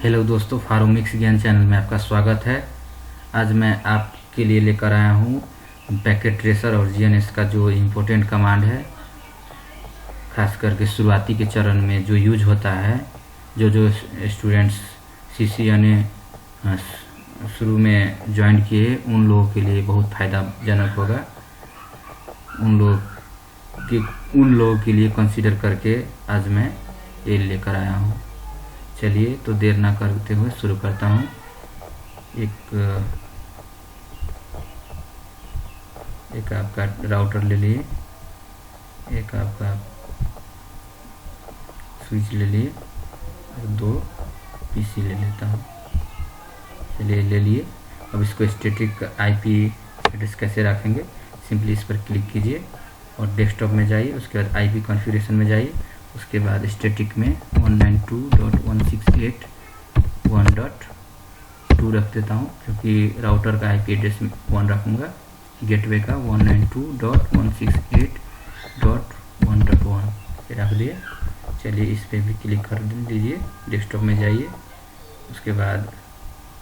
Hello दोस्तों, फारूमिक्स ज्ञान channel में आपका स्वागत है। आज मैं आपके लिए लेकर आया हूँ पैकेट ट्रेसर और जीएनएस का जो इम्पोर्टेंट कमांड है, खास करके शुरुआती के चरण में जो यूज होता है। जो स्टूडेंट्स सीसी यानी शुरू में ज्वाइन किए उन लोगों के लिए बहुत फ़ायदाजनक होगा। उन लोगों के लिए कंसीडर करके आज मैं ये लेकर आया हूँ। चलिए तो देर ना करते हुए शुरू करता हूँ। एक आपका राउटर ले लिए, एक आपका स्विच ले लिए और 2 पीसी ले लेता हूँ। चलिए ले लिए। अब इसको स्टैटिक आईपी एड्रेस कैसे रखेंगे, सिंपली इस पर क्लिक कीजिए और डेस्कटॉप में जाइए। उसके बाद आईपी कॉन्फ़िगरेशन में जाइए। उसके बाद स्टैटिक में 192.168.1.2 रख देता हूँ, क्योंकि राउटर का आईपी एड्रेस 1 रखूँगा, गेटवे का 192.168.1.1 रख दिए। चलिए इस पर भी क्लिक कर दीजिए, डेस्कटॉप में जाइए। उसके बाद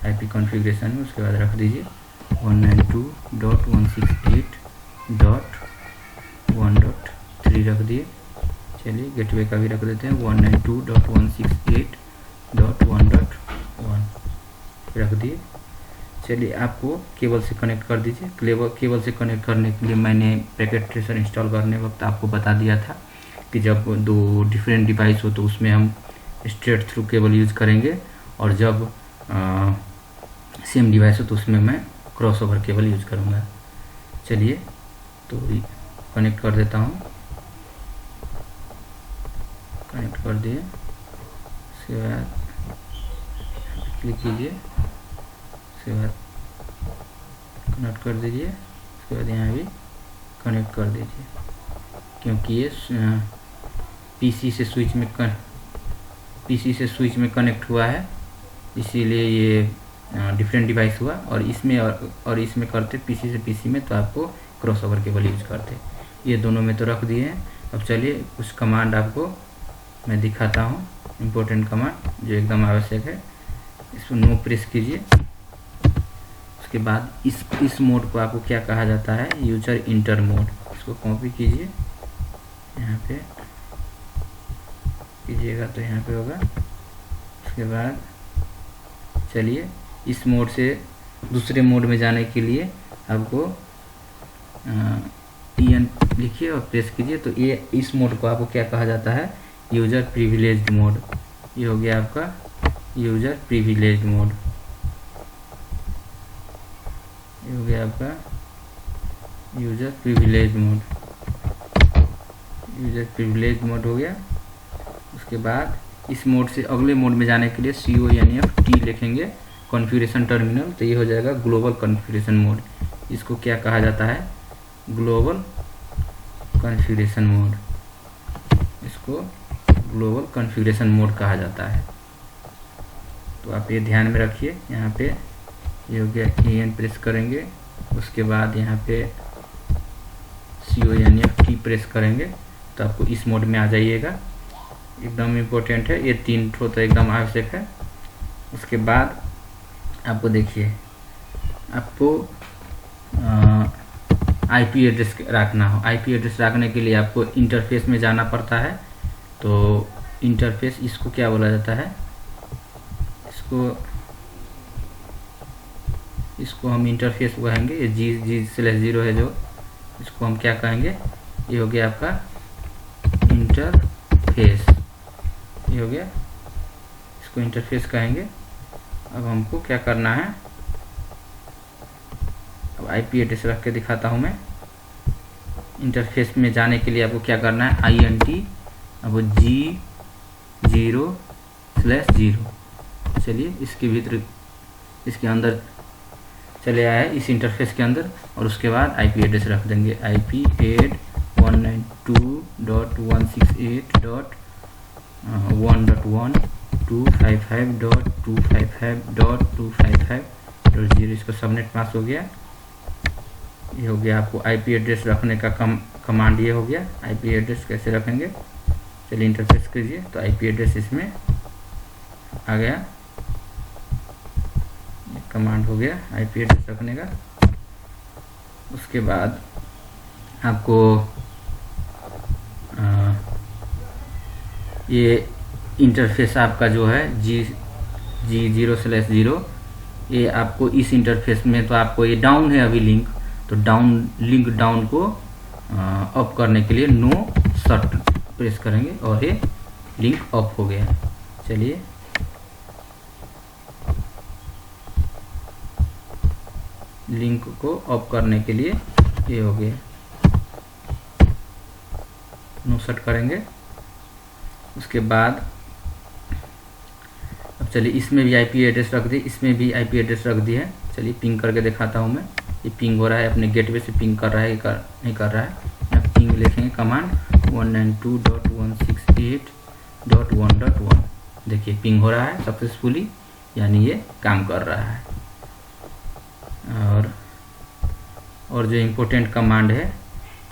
आईपी कॉन्फ़िगरेशन में उसके बाद रख दीजिए 192.168.1.3 रख दिए। चलिए गेटवे का भी रख देते हैं 192.168.1.1 रख दिए। चलिए आपको केबल से कनेक्ट कर दीजिए। केबल से कनेक्ट करने के लिए मैंने पैकेट ट्रेसर इंस्टॉल करने वक्त आपको बता दिया था कि जब 2 डिफरेंट डिवाइस हो तो उसमें हम स्ट्रेट थ्रू केबल यूज करेंगे, और जब सेम डिवाइस हो तो उसमें मैं क्रॉस ओवर केबल यूज करूँगा। चलिए तो कनेक्ट कर देता हूँ। कनेक्ट कर दिए। उसके बाद क्लिक कीजिए, उसके बाद कनेक्ट कर दीजिए। उसके बाद यहाँ भी कनेक्ट कर दीजिए, क्योंकि ये पीसी से स्विच में कनेक्ट हुआ है, इसीलिए ये डिफरेंट डिवाइस हुआ। और इसमें करते पीसी से पीसी में तो आपको क्रॉस ओवर केबल यूज करते। ये दोनों में तो रख दिए हैं। अब चलिए कुछ कमांड आपको मैं दिखाता हूँ, इम्पोर्टेंट कमांड जो एकदम आवश्यक है। इसको नो प्रेस कीजिए। उसके बाद इस मोड को आपको क्या कहा जाता है, यूजर इंटर मोड। इसको कॉपी कीजिए, यहाँ पे कीजिएगा तो यहाँ पे होगा। उसके बाद चलिए इस मोड से दूसरे मोड में जाने के लिए आपको EN लिखिए और प्रेस कीजिए। तो ये इस मोड को आपको क्या कहा जाता है, यूजर प्रिविलेज्ड मोड। ये हो गया आपका यूजर प्रिविलेज्ड मोड। ये हो गया आपका user privileged mode. User privileged mode हो गया। उसके बाद इस मोड से अगले मोड में जाने के लिए CONF लिखेंगे, कॉन्फ़िगरेशन टर्मिनल। तो ये हो जाएगा ग्लोबल कॉन्फ़िगरेशन मोड। इसको क्या कहा जाता है, ग्लोबल कॉन्फ़िगरेशन मोड। इसको ग्लोबल कॉन्फ़िगरेशन मोड कहा जाता है। तो आप ये ध्यान में रखिए। यहाँ पे ये हो गया, EN प्रेस करेंगे। उसके बाद यहाँ पे CONF प्रेस करेंगे तो आपको इस मोड में आ जाइएगा। एकदम इम्पोर्टेंट है, ये 3 ठो तो एकदम आवश्यक है। उसके बाद आपको देखिए, आपको IP एड्रेस रखना हो। IP एड्रेस रखने के लिए आपको इंटरफेस में जाना पड़ता है। तो इंटरफेस, इसको क्या बोला जाता है, इसको हम इंटरफेस कहेंगे। ये G/0 है जो, इसको हम क्या कहेंगे, ये हो गया आपका इंटरफेस। ये हो गया, इसको इंटरफेस कहेंगे। अब हमको क्या करना है, अब IP एड्रेस रख के दिखाता हूँ मैं। इंटरफेस में जाने के लिए आपको क्या करना है, INT अब G0/0। चलिए इसके भीतर, इसके अंदर चले आया है, इस इंटरफेस के अंदर। और उसके बाद IP एड्रेस रख देंगे, IP add 192.168.255.255.255.0। इसको सबनेट पास हो गया। ये हो गया आपको IP एड्रेस रखने का कमांड। ये हो गया IP एड्रेस कैसे रखेंगे। चलिए इंटरफेस कीजिए तो IP एड्रेस इसमें आ गया। कमांड हो गया आईपी एड्रेस रखने का। उसके बाद आपको ये इंटरफेस आपका जो है G0/0, ये आपको इस इंटरफेस में तो आपको ये डाउन है अभी लिंक, तो लिंक डाउन को अप करने के लिए नो शट प्रेस करेंगे और ये लिंक अप हो गया। चलिए लिंक को अप करने के लिए ये हो गया, नो शट करेंगे। उसके बाद अब चलिए इसमें भी आईपी एड्रेस रख दी, इसमें भी आईपी एड्रेस रख दी है। चलिए पिंग करके दिखाता हूँ मैं। ये पिंग हो रहा है, अपने गेटवे से पिंग कर रहा है, नहीं कर रहा है। यहाँ पिंग लिखेंगे कमांड 192.168.1.1। देखिए पिंग हो रहा है सक्सेसफुली, यानी ये काम कर रहा है। और जो इम्पोर्टेंट कमांड है,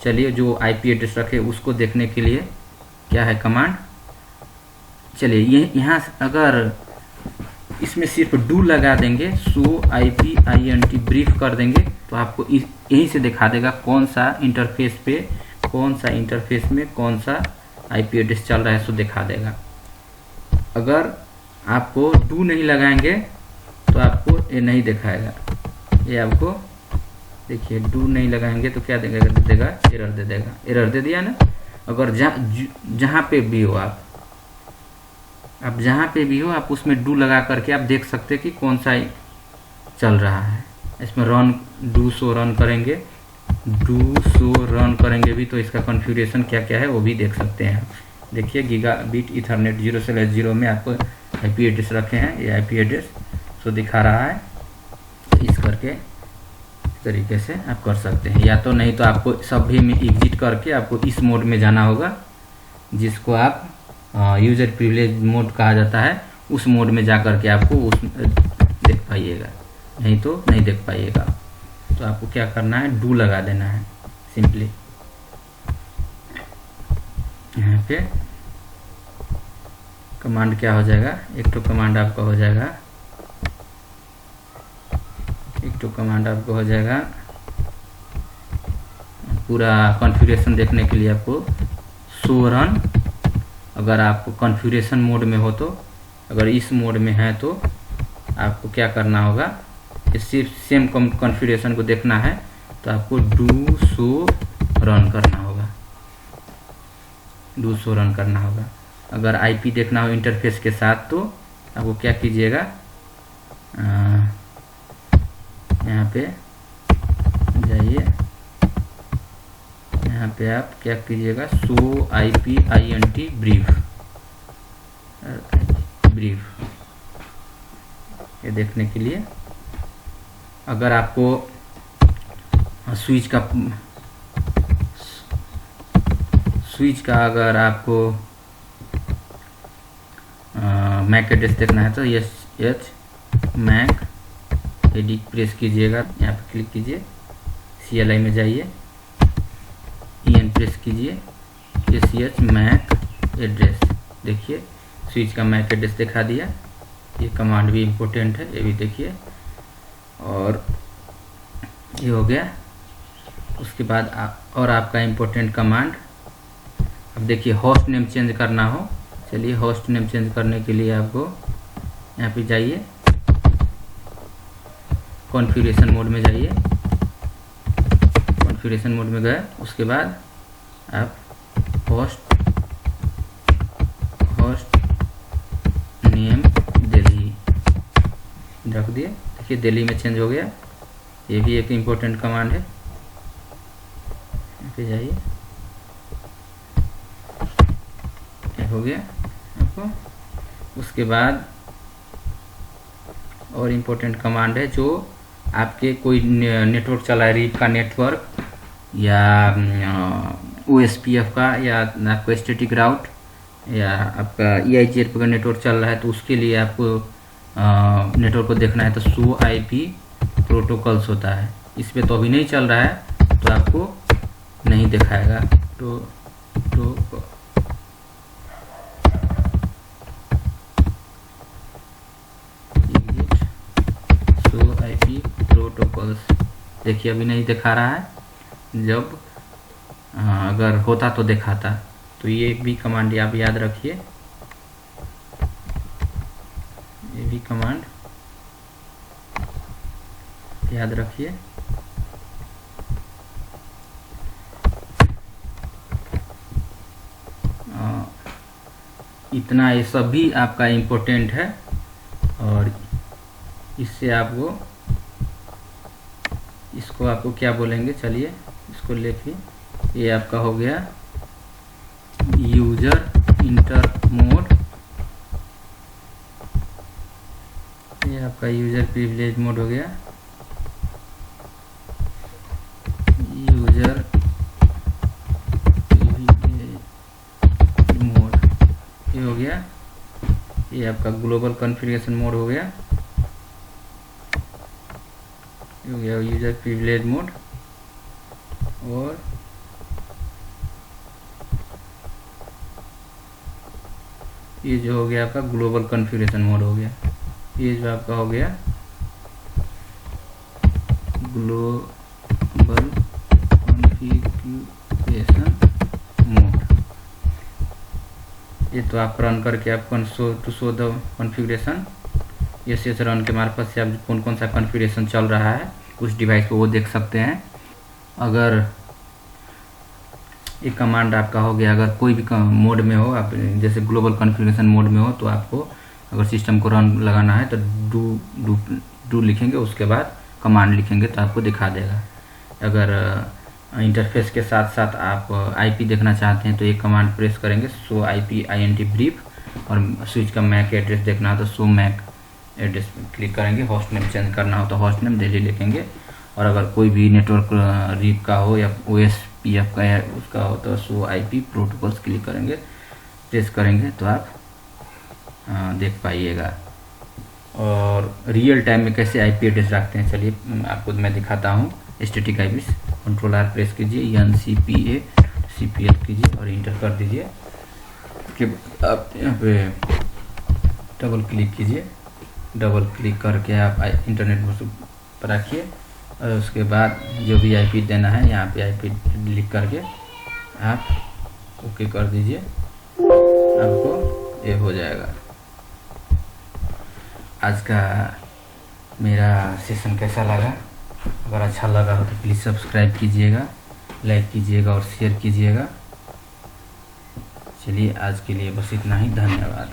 चलिए जो आईपी एड्रेस रखे उसको देखने के लिए क्या है कमांड। चलिए ये यहाँ अगर इसमें सिर्फ डू लगा देंगे, सो आईपी INT ब्रीफ कर देंगे, तो आपको यहीं से दिखा देगा कौन सा इंटरफेस में कौन सा आईपी एड्रेस चल रहा है, सो दिखा देगा। अगर आपको डू नहीं लगाएंगे तो आपको ये नहीं दिखाएगा। ये आपको देखिए डू नहीं लगाएंगे तो क्या देगा, एरर दे देगा। एरर दे दिया ना। अगर जहाँ पे भी हो आप जहाँ पे भी हो आप उसमें डू लगा करके आप देख सकते हैं कि कौन सा चल रहा है। इसमें डू शो रन करेंगे भी तो इसका कॉन्फ़िगरेशन क्या क्या है वो भी देख सकते हैं। देखिए गीगाबिट ईथरनेट 0/0 में आपको आईपी एड्रेस रखे हैं, ये आईपी एड्रेस सो दिखा रहा है। इस करके तरीके से आप कर सकते हैं, या तो नहीं तो आपको सभी में एग्जिट करके आपको इस मोड में जाना होगा, जिसको आप यूजर प्रिविलेज मोड कहा जाता है। उस मोड में जा करके आपको उस देख पाइएगा, नहीं तो नहीं देख पाइएगा। तो आपको क्या करना है, डू लगा देना है सिंपली। यहाँ पे कमांड क्या हो जाएगा, एक तो कमांड आपका हो जाएगा, पूरा कॉन्फ़िगरेशन देखने के लिए आपको शो रन। अगर आप कॉन्फ़िगरेशन मोड में हो तो, अगर इस मोड में है तो आपको क्या करना होगा, सिर्फ सेम कॉन्फ़िगरेशन को देखना है तो आपको डू शो रन करना होगा। अगर आईपी देखना हो इंटरफेस के साथ तो आपको क्या कीजिएगा, यहाँ पे जाइए, यहाँ पे आप क्या कीजिएगा, शो आईपी INT ब्रीफ ये देखने के लिए। अगर आपको स्विच का अगर आपको मैक एड्रेस देखना है तो एच मैक एडिट प्रेस कीजिएगा, यहाँ पे क्लिक कीजिए, CLI में जाइए, EN प्रेस कीजिए, SH मैक एड्रेस। देखिए स्विच का मैक एड्रेस दिखा दिया। ये कमांड भी इम्पोर्टेंट है, ये भी देखिए। और ये हो गया। उसके बाद और आपका इम्पोर्टेंट कमांड, अब देखिए होस्ट नेम चेंज करना हो। चलिए होस्ट नेम चेंज करने के लिए आपको यहाँ पे जाइए, कॉन्फ़िगरेशन मोड में जाइए। कॉन्फ़िगरेशन मोड में गए, उसके बाद आप होस्ट नेम दिल्ली रख दिए। देखिए दिल्ली में चेंज हो गया। ये भी एक इम्पोर्टेंट कमांड है। यहाँ पे जाइए, हो गया आपको। उसके बाद और इम्पोर्टेंट कमांड है, जो आपके कोई नेटवर्क चला है, रीप का नेटवर्क या OSPF का, या आपका स्टैटिक राउट, या आपका EIGRP का नेटवर्क चल रहा है, तो उसके लिए आपको नेटवर्क को देखना है तो शो IP प्रोटोकॉल्स होता है। इस पे तो अभी नहीं चल रहा है तो आपको नहीं दिखाएगा। Show protocols. देखिए अभी नहीं दिखा रहा है, जब अगर होता तो दिखाता। तो ये भी कमांड आप याद रखिए, ये भी कमांड याद रखिए। इतना ये सभी आपका इम्पोर्टेंट है, और इससे आपको इसको आपको क्या बोलेंगे, चलिए इसको लिखिए। ये आपका हो गया यूजर इंटर मोड, ये आपका यूजर प्रिविलेज मोड हो गया, यूजर प्रिविलेज मोड ये हो गया। ये आपका ग्लोबल कॉन्फ़िगरेशन मोड हो गया, ये हो गया यूजर प्रिविलेज मोड। और ये जो हो गया आपका ग्लोबल कॉन्फ़िगरेशन मोड हो गया। ये जो आपका हो गया ग्लोबल कॉन्फ़िगरेशन मोड। ये तो आप रन करके आप टू शो द कॉन्फ़िगरेशन, ये SSH रन के मार्फत से आप कौन कौन सा कॉन्फ़िगरेशन चल रहा है उस डिवाइस पे वो देख सकते हैं। अगर एक कमांड आपका हो गया, अगर कोई भी मोड में हो, आप जैसे ग्लोबल कॉन्फ़िगरेशन मोड में हो, तो आपको अगर सिस्टम को रन लगाना है तो डू लिखेंगे, उसके बाद कमांड लिखेंगे तो आपको दिखा देगा। अगर इंटरफेस के साथ साथ आप IP देखना चाहते हैं तो एक कमांड प्रेस करेंगे, शो IP INT ब्रीफ, और स्विच का मैक एड्रेस देखना हो तो शो मैक एड्रेस क्लिक करेंगे। होस्ट नेम चेंज करना हो तो होस्ट नेम दिल्ली लिखेंगे, और अगर कोई भी नेटवर्क रीप का हो या OSPF का है उसका हो तो शो IP प्रोटोकॉल्स क्लिक करेंगे, प्रेस करेंगे तो आप देख पाइएगा। और रियल टाइम में कैसे IP एड्रेस रखते हैं, चलिए आपको मैं दिखाता हूँ। स्टैटिक IP Ctrl+R प्रेस कीजिए, NCPA CPL कीजिए और इंटर कर दीजिए। उसके बाद आप यहाँ पे डबल क्लिक कीजिए, डबल क्लिक करके आप इंटरनेट पर रखिए, और उसके बाद जो भी IP देना है यहाँ पे IP लिख करके आप ओके कर दीजिए, आपको ये हो जाएगा। आज का मेरा सेशन कैसा लगा? अगर अच्छा लगा हो तो प्लीज़ सब्सक्राइब कीजिएगा, लाइक कीजिएगा और शेयर कीजिएगा। चलिए आज के लिए बस इतना ही, धन्यवाद।